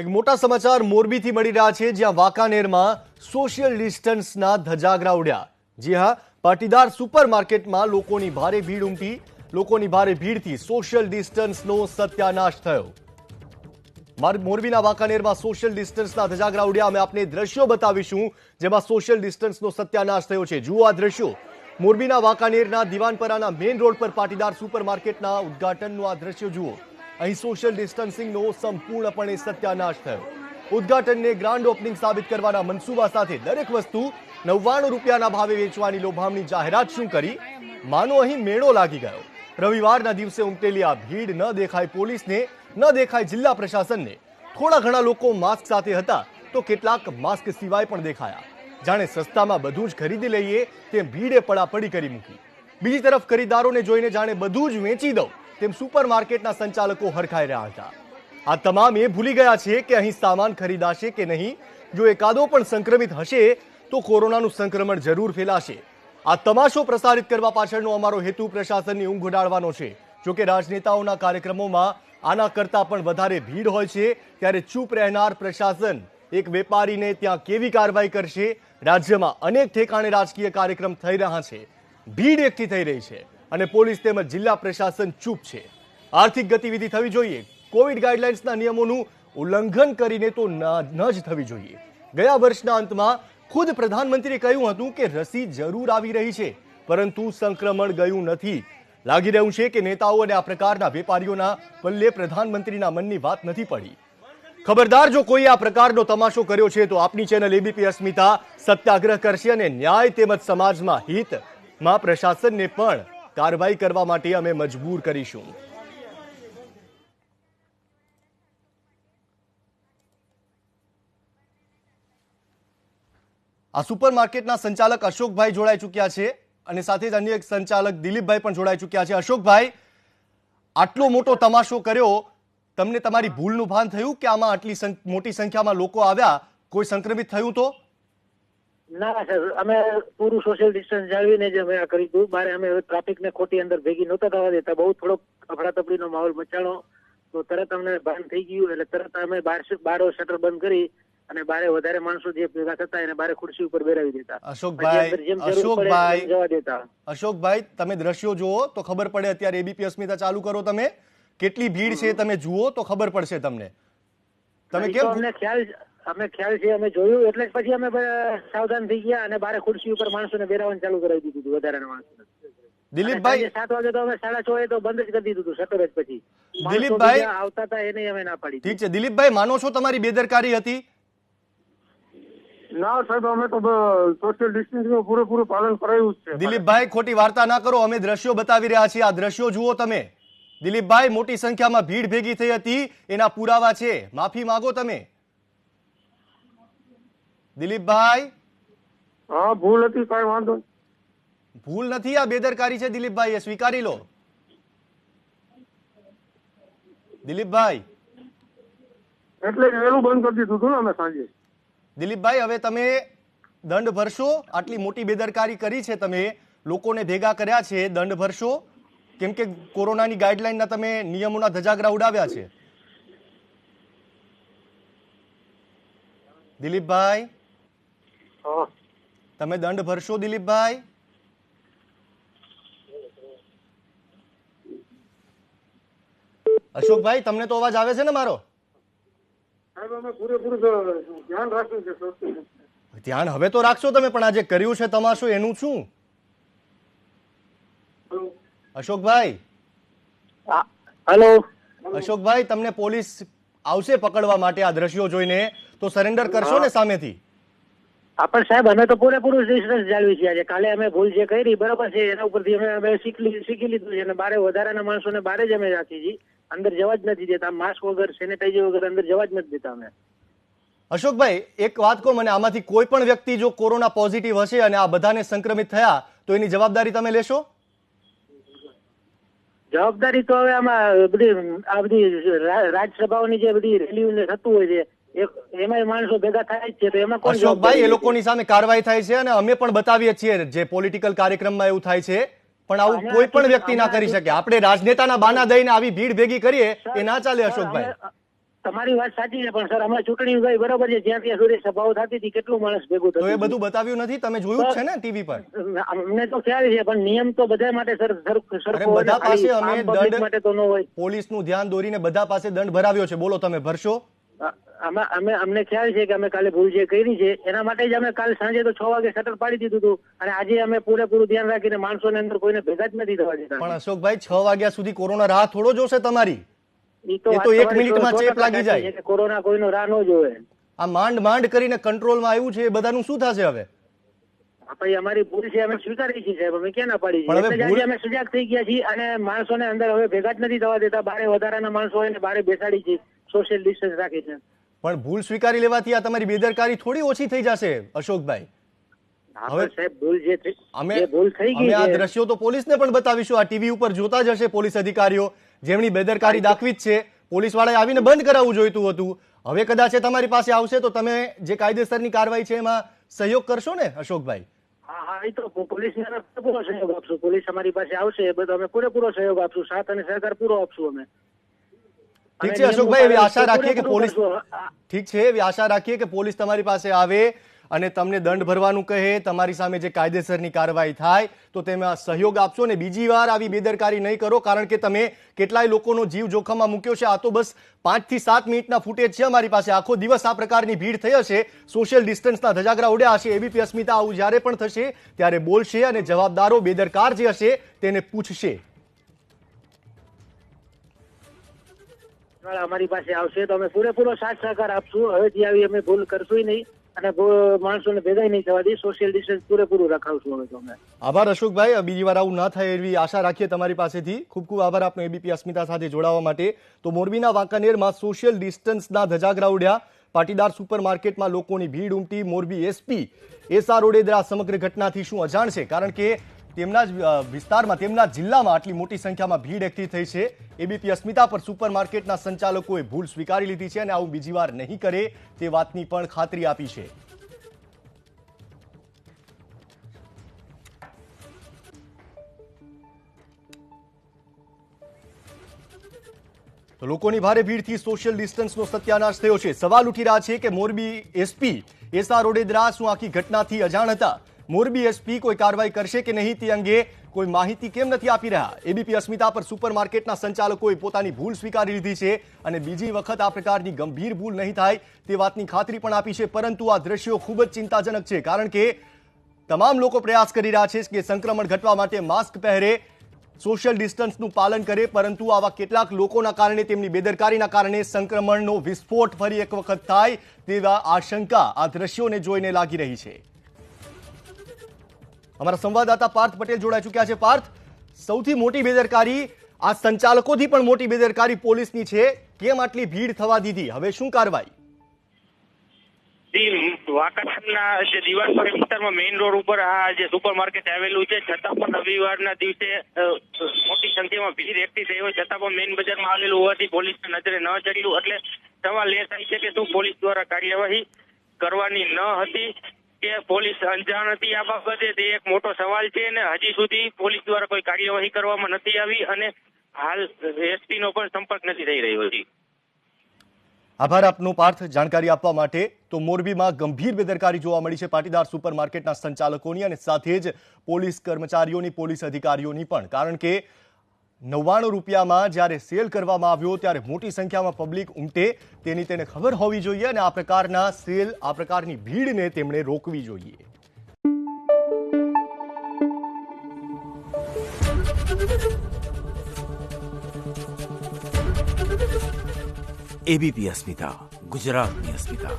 એક મોટા સમાચાર મોરબીથી મળી રહ્યા છે, જ્યાં વાંકાનેરમાં સોશિયલ ડિસ્ટન્સના ધજાગરા ઉડ્યા। જી હા, પાટીદાર સુપરમાર્કેટમાં લોકોની ભારે ભીડ ઉમટી। લોકોની ભારે ભીડથી સોશિયલ ડિસ્ટન્સનો સત્યાનાશ થયો। મોરબીના વાંકાનેરમાં સોશિયલ ડિસ્ટન્સના ધજાગરા ઉડ્યા। અમે આપને દ્રશ્યો બતાવીશું જેમાં સોશિયલ ડિસ્ટન્સનો સત્યાનાશ થયો છે। જુઓ આ દ્રશ્યો, મોરબીના વાંકાનેરના દિવાનપરાના મેઇન રોડ પર પાટીદાર સુપરમાર્કેટના ઉદ્ઘાટનનું આ દ્રશ્ય જુઓ। અહીં સોશિયલ ડિસ્ટન્સિંગનો સંપૂર્ણપણે સત્યાનાશ થયો। ઉદ્ઘાટનને ગ્રાન્ડ ઓપનિંગ સાબિત કરવાના મનસૂબા સાથે દરેક વસ્તુ 99 રૂપિયાના ભાવે વેચવાની લોભામણી જાહેરાત શું કરી? માનો અહીં મેળો લાગી ગયો। રવિવારના દિવસે ઉમટેલી આ ભીડ ન દેખાય પોલીસને, ન દેખાય જિલ્લા પ્રશાસનને। થોડા ઘણા લોકો માસ્ક સાથે હતા તો કેટલાક માસ્ક સિવાય પણ દેખાયા। જાણે સસ્તામાં બધું જ ખરીદી લઈએ તેમ ભીડે પડાપડી કરી મૂકી। બીજી તરફ ખરીદદારોને જોઈને જાણે બધું જ વેચી દઉં તેમ સુપરમાર્કેટના સંચાલકો હરખાઈ રહ્યા હતા। આ તમામ એ ભૂલી ગયા છે કે અહીં સામાન ખરીદાશે કે નહીં। જો એકાદો પણ સંક્રમિત હશે તો કોરોનાનું સંક્રમણ જરૂર ફેલાશે। આ તમાશો પ્રસારિત કરવા પાછળનો અમારો હેતુ પ્રશાસનની ઊંઘ ઉડાડવાનો છે। જોકે રાજનેતાઓના કાર્યક્રમોમાં આના કરતાં પણ વધારે ભીડ હોય છે, ત્યારે ચૂપ રહેનાર પ્રશાસન એક વેપારીને ત્યાં કેવી કાર્યવાહી કરશે? રાજ્યમાં અનેક ઠેકાણે રાજકીય કાર્યક્રમ થઈ રહ્યા છે, ભીડ એકઠી થઈ રહી છે અને પોલીસ તેમજ જિલ્લા પ્રશાસન ચૂપ છે। આર્થિક ગતિવિધિ થવી જોઈએ, કોવિડ ગાઈડલાઇન્સના નિયમોનું ઉલ્લંઘન કરીને તો ન જ થવી જોઈએ। ગયા વર્ષના અંતમાં ખુદ પ્રધાનમંત્રીએ કહ્યું હતું કે રસી જરૂર આવી રહી છે, પરંતુ સંક્રમણ ગયું નથી। લાગી રહ્યું છે કે નેતાઓ અને આ પ્રકારના વેપારીઓના પલ્લે પ્રધાનમંત્રીના મનની વાત નથી પડી। ખબરદાર, જો કોઈ આ પ્રકારનો તમાશો કર્યો છે તો આપની ચેનલ એબીપી અસ્મિતા સત્યાગ્રહ કરશે અને ન્યાય તેમજ સમાજમાં હિતમાં પ્રશાસનને પણ કાર્યવાહી કરવા માટે અમે મજબૂર કરીશું। આ સુપરમાર્કેટના સંચાલક અશોકભાઈ જોડાઈ ચૂક્યા છે અને સાથે જ અન્ય એક સંચાલક દિલીપભાઈ પણ જોડાઈ ચૂક્યા છે। અશોકભાઈ, આટલો મોટો તમાશો કર્યો, તમને તમારી ભૂલનું ભાન થયું કે આમાં આટલી મોટી સંખ્યામાં લોકો આવ્યા, કોઈ સંક્રમિત થયું તો? ના સર, અમે પૂરું સોશિયલ ડિસ્ટન્સ જાળવીને જ અમે આ કર્યું હતું। બારે અમે ટ્રાફિકને ખોટી અંદર ભેગી નહોતા થવા દેતા। બહુ થોડોક અફડાતફડીનો માહોલ મચાણો તો તરત અમને ભાન થઈ ગયું, એટલે તરત અમે બારો શટર બંધ કરી અને બારે વધારે માણસો જે ભેગા થતા એને બારે ખુરશી ઉપર બેરાવી દેતા। અશોકભાઈ, તમે દ્રશ્યો જુઓ તો ખબર પડે। અત્યારે એબીપી અસ્મિતા ચાલુ કરો, તમે કેટલી ભીડ છે તમે જુઓ તો ખબર પડશે તમને। તમે કેમ? અમે ખ્યાલ છે, અમે જોયું એટલે પછી અમે સાવધાન થઈ ગયા અને બારે ખુરશી ઉપર માણસોને બેરાવાનું ચાલુ કરાવી દીધું હતું, વધારાના માણસોને। દિલીપભાઈ, 7 વાગે તો અમે 6:30 તો બંધ જ કરી દીધું હતું શટર જ। પછી દિલીપભાઈ આવતા હતા એને અમે ના પાડી। ઠીક છે દિલીપભાઈ, માનો છો તમારી બેદરકારી હતી? ના સાહેબ, અમે તો સોશિયલ ડિસ્ટન્સિંગનું પૂરેપૂરું પાલન કરાયું છે। દિલીપભાઈ, ખોટી વાર્તા ના કરો, અમે દ્રશ્યો બતાવી રહ્યા છીએ, આ દ્રશ્યો જુઓ તમે। દિલીપભાઈ, મોટી સંખ્યામાં ભીડ ભેગી થઈ હતી, એના પુરાવા છે, માફી માંગો તમે। દિલીપભાઈ, હા ભૂલ હતી, કઈ વાંધો નહીં। ભૂલ નથી, આ બેદરકારી છે દિલીપભાઈ, એ સ્વીકારી લો। દિલીપભાઈ, એટલે વહેલું બંધ કરી દીધું હતું ને અમે સાંજે। દિલીપભાઈ, હવે તમે દંડ ભરશો? આટલી મોટી બેદરકારી કરી છે, તમે લોકોને ભેગા કર્યા છે, દંડ ભરશો? કેમ કે કોરોનાની ગાઈડલાઈનના તમે નિયમોના ધજાગરા ઉડાવ્યા છે। દિલીપભાઈ, તમે દંડ ભરશો? દિલીપભાઈ, અશોકભાઈ, તમને તો અવાજ આવે છે ને મારો? ધ્યાન હવે તો રાખશો તમે, પણ આજે કર્યું છે તમાશો એનું શું? અશોકભાઈ, હેલો અશોકભાઈ, તમને પોલીસ આવશે પકડવા માટે આ દ્રશ્યો જોઈને, તો સરેન્ડર કરશો ને સામેથી? પણ સાહેબ, અમે તો પૂરેપૂરું ડિસ્ટન્સ જાળવી છે આજે। કાલે અમે ભૂલ જે કરી બરાબર છે એના ઉપરથી અમે શીખી લીધું છે અને બારે વધારાના માણસોને બારે જ અમે રાખી છીએ, અંદર જવા જ નથી દેતા। માસ્ક વગર, સેનેટાઈઝર વગર અંદર જવા જ નથી દેતા અમે। અશોકભાઈ, એક વાત કહો મને, આમાંથી કોઈ પણ વ્યક્તિ જો કોરોના પોઝિટિવ હશે અને આ બધાને સંક્રમિત થયા તો એની જવાબદારી તમે લેશો? જવાબદારી તો હવે આમાં બધી રાજસભાઓની જે બધી રેલીઓ થતું હોય છે એમાં માણસો ભેગા થાય જ છે, તો એમાં કોણ? અશોકભાઈ, એ લોકોની સામે કાર્યવાહી થાય છે અને અમે પણ બતાવીએ છીએ જે પોલિટિકલ કાર્યક્રમમાં એવું થાય છે, પણ આવું કોઈ પણ વ્યક્તિ ના કરી શકે। આપણે રાજનેતાના બાના દઈને આવી ભીડ ભેગી કરીએ એ ના ચાલે અશોકભાઈ। તમારી વાત સાચી છે, પણ સર અમે ચૂંટણી ગઈ બરોબર છે, જ્યાં ત્યાં સુધી સભાઓ થતી હતી, કેટલું માણસ ભેગું તો એ થતું બધું બતાવ્યું નથી, તમે જોયું જ છે ને ટીવી પર? અમને તો ખ્યાલ છે, પણ નિયમ તો બધા માટે સર સરખો હોય ને, બધા પાસે ખાલી અમે આમ public દંડ- માટે તો ન હોય. પોલીસનું ધ્યાન દોરીને બધા પાસે દંડ ભરાવ્યો છે, બોલો તમે ભરશો? અમને ખ્યાલ છે કે અમે કાલે ભૂલ જે કરી છે એના માટે જ અમે કાલે સાંજે તો 6 વાગે શટર પાડી દીધું હતું, અને આજે અમે પૂરેપૂરું ધ્યાન રાખીને માણસોને અંદર કોઈને ભેગા જ નથી થવા દેતા. પણ અશોકભાઈ 6 વાગ્યા સુધી કોરોના રાહ થોડો જોશે તમારી? ઈ એ તો વાત એક તમારી મિનિટમાં 100% ચેપ લાગી જાય. સાચી છે કે કોરોના કોઈનો રાહ ન જોવે. આ માંડ કરીને કંટ્રોલમાં આવ્યું છે, એ બધાનું શું થશે હવે? ભાઈ અમારી ભૂલ છે, અમે સ્વીકારી છે સાહેબ, અમે ક્યાં ના પાડી છે. પણ હવે એટલે જ ભૂલ- આજે અમે સજાગ થઈ ગયા છીએ અને માણસોને અંદર હવે ભેગા જ નથી થવા દેતા. બારે વધારાના માણસો હોય ને બારે બેસાડી છે, સોશિયલ ડિસ્ટન્સ રાખી છે. પણ ભૂલ સ્વીકારી લેવાથી આ તમારી બેદરકારી થોડી ઓછી થઈ જશે અશોકભાઈ. હા, હવે પણ સાહેબ ભૂલ જે થઈ- અમે જે ભૂલ થઈ અમે ગઈ આ છે. દ્રશ્યો તો પોલીસને પણ બતાવીશું, આ ટીવી ઉપર જોતા જ હશે પોલીસ અધિકારીઓ, જેમની બેદરકારી દાખવી જ છે. પોલીસ વાળાએ આવીને બંધ કરાવવું જોઈતું હતું. હવે કદાચ એ તમારી પાસે આવશે તો તમે જે કાયદેસરની કાર્યવાહી છે એમાં સહયોગ કરશો ને અશોકભાઈ? હા, એ તો પોલીસને અમે પૂરો સહયોગ આપશું. પોલીસ અમારી પાસે આવશે એ બધો અમે પૂરેપૂરો સહયોગ આપશું, સાથ અને સહકાર પૂરો આપશું અમે. ઠીક અને છે અશોકભાઈ, એવી આશા નિયમનું રાખીએ કે પૂરેપૂરું પોલીસ કરશું. ઠીક છે, એવી આશા રાખીએ કે પોલીસ તમારી પાસે આવે અને તમને દંડ ભરવાનું કહે, તમારી સામે જે કાયદેસરની કાર્યવાહી થાય તો તેમાં સહયોગ આપશો ને બીજી વાર આવી બેદરકારી નહીં કરો, કારણ કે તમે કેટલાય લોકોનો જીવ જોખમમાં મૂક્યો છે. આ તો બસ 5 થી 7 મિનિટના ફૂટેજ છે અમારી પાસે. આખો દિવસ આ પ્રકારની ભીડ થઈ હશે, સોશિયલ ડિસ્ટન્સના ધજાગરા ઉડ્યા હશે. એબીપી અસ્મિતા આવું જ્યારે પણ થશે ત્યારે બોલશે અને જવાબદારો બેદરકાર જે હશે તેને પૂછશે. અમારી પાસે આવશે તો અમે પૂરેપૂરો સાથ સહકાર આપશું. હવેથી આવી અમે ભૂલ કરશું નહીં અને માણસોને ભેગા નહીં થવા દઈએ. સોશિયલ ડિસ્ટન્સ પૂરેપૂરું રખાવશું હવે તો અમે. આભાર અશોકભાઈ, બીજી વાર આવું ના થાય એવી આશા રાખીએ તમારી પાસેથી. ખૂબ ખૂબ આભાર આપનો એબીપી અસ્મિતા સાથે જોડાવા માટે. તો મોરબીના વાંકાનેરમાં સોશિયલ ડિસ્ટન્સના ધજાગરા ઉડ્યા, પાટીદાર સુપર માર્કેટમાં લોકોની ભીડ ઉમટી. મોરબી એસપી એસઆર ઓડેદરા સમગ્ર ઘટનાથી શું અજાણ છે, કારણ કે તેમના જ વિસ્તારમાં, તેમના જિલ્લામાં આટલી મોટી સંખ્યામાં ભીડ એકઠી થઈ છે. એબીપી અસ્મિતા પર સુપર માર્કેટના સંચાલકોએ ભૂલ સ્વીકારી લીધી છે અને આવું બીજી વાર નહીં કરે તે વાતની પણ ખાતરી આપી છે. તો લોકોની ભારે ભીડથી સોશિયલ ડિસ્ટન્સનો સત્યાનાશ થયો છે. સવાલ ઉઠી રહ્યા છે કે મોરબી એસપી એસઆર ઓડેદરા શું આખી ઘટનાથી અજાણ હતા? મોરબી એસપી કોઈ કાર્યવાહી કરશે કે નહીં તે અંગે કોઈ માહિતી કેમ નથી આપી રહ્યા? એબીપી અસ્મિતા પર સુપર માર્કેટના સંચાલકોએ પોતાની ભૂલ સ્વીકારી લીધી છે અને બીજી વખત આ પ્રકારની ગંભીર ભૂલ નહીં થાય તે વાતની ખાતરી પણ આપી છે. પરંતુ આ દ્રશ્યો ખૂબ જ ચિંતાજનક છે, કારણ કે તમામ લોકો પ્રયાસ કરી રહ્યા છે કે સંક્રમણ ઘટવા માટે માસ્ક પહેરે, સોશિયલ ડિસ્ટન્સનું પાલન કરે, પરંતુ આવા કેટલાક લોકોના કારણે, તેમની બેદરકારીના કારણે સંક્રમણનો વિસ્ફોટ ફરી એક વખત થાય તેવા આશંકા આ દ્રશ્યોને જોઈને લાગી રહી છે. અમારા સંવાદદાતા પાર્થ પટેલ જોડાઈ ચૂક્યા છે. પાર્થ, સૌથી મોટી બેદરકારી આ સંચાલકોથી પણ મોટી બેદરકારી પોલીસની છે. કેમ આટલી ભીડ થવા દીધી? હવે શું કાર્યવાહી? વાંકાનેરના જે દિવાળપુર વિસ્તારમાં મેઇન રોડ ઉપર આ જે સુપર માર્કેટ આવેલું છે, છતાં પણ રવિવારના દિવસે મોટી સંખ્યામાં ભીડ એકઠી થઈ હોય છતાં પણ મેઇન બજારમાં આવેલું હોવાથી પોલીસને નજરે ન ચડ્યું. એટલે સવાલ એ થાય છે કે શું પોલીસ દ્વારા કાર્યવાહી કરવાની ન હતી કે પોલીસ અંજાણ હતી આ બાબતે? તે એક મોટો સવાલ છે અને હજી સુધી પોલીસ દ્વારા કોઈ કાર્યવાહી કરવામાં નથી આવી અને હાલ એસપી નો પણ સંપર્ક નથી થઈ રહ્યો છે. આભાર આપનો પાર્થ, જાણકારી આપવા માટે. તો મોરબીમાં ગંભીર બેદરકારી જોવા મળી છે પાટીદાર સુપર માર્કેટના સંચાલકોની અને સાથે જ પોલીસ કર્મચારીઓની, પોલીસ અધિકારીઓની પણ, કારણ કે 99 રૂપિયામાં જ્યારે સેલ કરવામાં આવ્યો ત્યારે મોટી સંખ્યામાં પબ્લિક ઉમટે તેની તેને ખબર હોવી જોઈએ અને આ પ્રકારના સેલ, આ પ્રકારની ભીડને તેમણે રોકવી જોઈએ. એબીપી અસ્મિતા, ગુજરાતની અસ્મિતા.